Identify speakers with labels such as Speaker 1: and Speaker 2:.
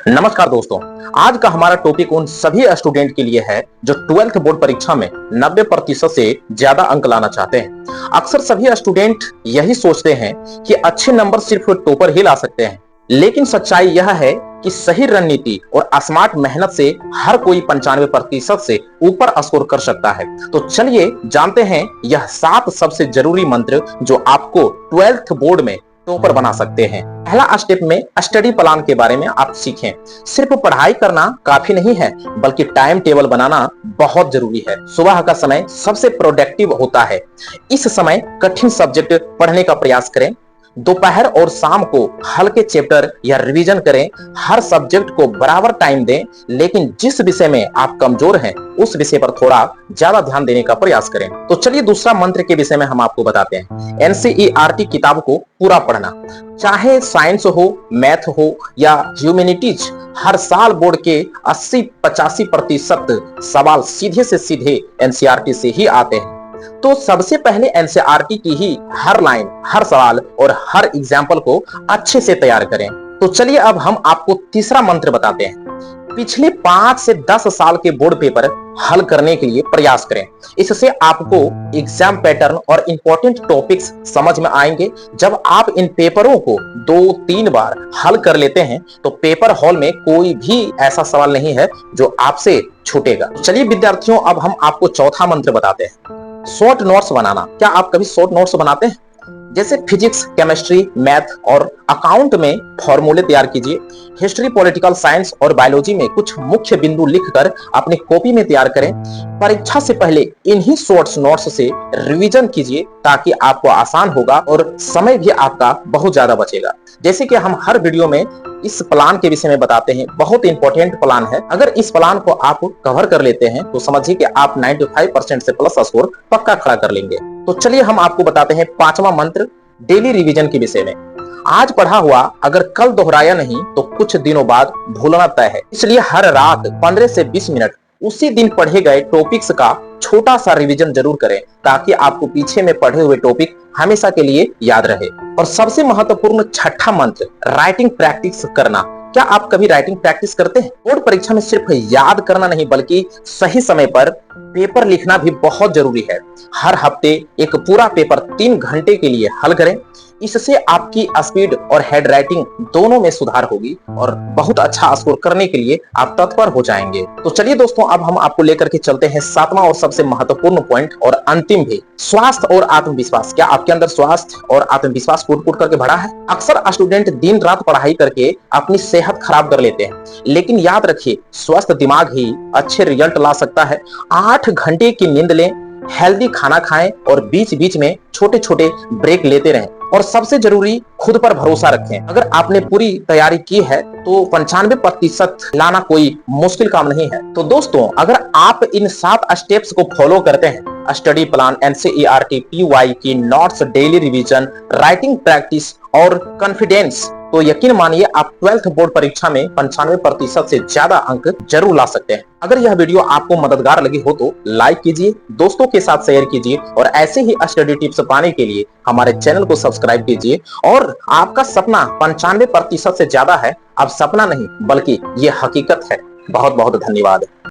Speaker 1: नमस्कार दोस्तों। आज का हमारा टॉपिक उन सभी स्टूडेंट के लिए है जो 12th बोर्ड परीक्षा में 90% से ज्यादा अंक लाना चाहते हैं। अक्सर सभी स्टूडेंट यही सोचते हैं कि अच्छे नंबर सिर्फ टॉपर ही ला सकते हैं, लेकिन सच्चाई यह है कि सही रणनीति और स्मार्ट मेहनत से हर कोई 95% से ऊपर स्कोर कर सकता है। तो चलिए जानते हैं यह 7 सबसे जरूरी मंत्र जो आपको 12th बोर्ड में टॉपर बना सकते हैं। पहला स्टेप में स्टडी प्लान के बारे में आप सीखें। सिर्फ पढ़ाई करना काफी नहीं है, बल्कि टाइम टेबल बनाना बहुत जरूरी है। सुबह का समय सबसे प्रोडक्टिव होता है। इस समय कठिन सब्जेक्ट पढ़ने का प्रयास करें। दोपहर और शाम को हल्के चैप्टर या रिवीजन करें। हर सब्जेक्ट को बराबर टाइम दें, लेकिन जिस विषय में आप कमजोर हैं उस विषय पर थोड़ा ज्यादा ध्यान देने का प्रयास करें। तो चलिए दूसरा मंत्र के विषय में हम आपको बताते हैं। एनसीईआरटी किताब को पूरा पढ़ना, चाहे साइंस हो, मैथ हो या ह्यूमैनिटीज। हर साल बोर्ड के 80-85% सवाल सीधे से सीधे एनसीईआरटी से ही आते हैं। तो सबसे पहले एनसीईआरटी की ही हर लाइन, हर सवाल और हर एग्जाम्पल को अच्छे से तैयार करें। तो चलिए अब हम आपको तीसरा मंत्र बताते हैं। पिछले 5 से 10 साल के बोर्ड पेपर हल करने के लिए प्रयास करें। इससे आपको एग्जाम पैटर्न और इंपॉर्टेंट टॉपिक्स समझ में आएंगे। जब आप इन पेपरों को 2-3 बार हल कर लेते हैं तो पेपर हॉल में कोई भी ऐसा सवाल नहीं है जो आपसे छूटेगा। चलिए विद्यार्थियों, अब हम आपको चौथा मंत्र बताते हैं। शॉर्ट नोट्स बनाना। क्या आप कभी शॉर्ट नोट्स बनाते हैं? जैसे फिजिक्स, केमिस्ट्री, मैथ और अकाउंट में फॉर्मूले तैयार कीजिए। हिस्ट्री, पॉलिटिकल साइंस और बायोलॉजी में कुछ मुख्य बिंदु लिखकर अपनी कॉपी में तैयार करें। परीक्षा से पहले इन्हीं शॉर्ट नोट्स से रिवीजन कीजिए, ताकि आपको आसान होगा और समय भी आपका बहुत ज्यादा बचेगा। जैसे कि हम हर वीडियो में इस प्लान के विषय में बताते हैं, बहुत इंपॉर्टेंट प्लान है। अगर इस प्लान को आप कवर कर लेते हैं तो समझिए कि आप 95% से प्लस स्कोर पक्का खड़ा कर लेंगे। तो चलिए हम आपको बताते हैं पांचवा मंत्र, डेली रिवीजन के विषय में। आज पढ़ा हुआ अगर कल दोहराया नहीं तो कुछ दिनों बाद भूलना तय है। इसलिए हर रात 15 से 20 मिनट उसी दिन पढ़े गए टॉपिक्स का छोटा सा रिवीजन जरूर करें, ताकि आपको पीछे में पढ़े हुए टॉपिक हमेशा के लिए याद रहे। और सबसे महत्वपूर्ण छठा मंत्र, राइटिंग प्रैक्टिस करना। क्या आप कभी राइटिंग प्रैक्टिस करते हैं? बोर्ड परीक्षा में सिर्फ याद करना नहीं, बल्कि सही समय पर पेपर लिखना भी बहुत जरूरी है। हर हफ्ते एक पूरा पेपर 3 घंटे के लिए हल करें। इससे आपकी स्पीड और हेड राइटिंग दोनों में सुधार होगी और बहुत अच्छा स्कोर करने के लिए आप तत्पर हो जाएंगे। तो चलिए दोस्तों, अब हम आपको लेकर के चलते हैं 7वां और सबसे महत्वपूर्ण पॉइंट और अंतिम भी, स्वास्थ्य और आत्मविश्वास। क्या आपके अंदर स्वास्थ्य और आत्मविश्वास कूट-कूट करके भरा है? अक्सर स्टूडेंट दिन रात पढ़ाई करके अपनी सेहत खराब कर लेते हैं, लेकिन याद रखिए स्वस्थ दिमाग ही अच्छे रिजल्ट ला सकता है। 8 घंटे की नींद लें, हेल्दी खाना खाएं और बीच बीच में छोटे छोटे ब्रेक लेते रहें। और सबसे जरूरी, खुद पर भरोसा रखें। अगर आपने पूरी तैयारी की है तो 95% लाना कोई मुश्किल काम नहीं है। तो दोस्तों, अगर आप इन 7 स्टेप्स को फॉलो करते हैं, स्टडी प्लान, एनसीईआरटी, पीवाई की notes, daily revision, writing practice और कॉन्फिडेंस, तो यकीन मानिए आप 12th बोर्ड परीक्षा में 95% से ज्यादा अंक जरूर ला सकते हैं। अगर यह वीडियो आपको मददगार लगी हो तो लाइक कीजिए, दोस्तों के साथ शेयर कीजिए और ऐसे ही स्टडी टिप्स पाने के लिए हमारे चैनल को सब्सक्राइब कीजिए। और आपका सपना 95% से ज्यादा है। अब सपना नहीं बल्कि ये हकीकत है। बहुत बहुत धन्यवाद।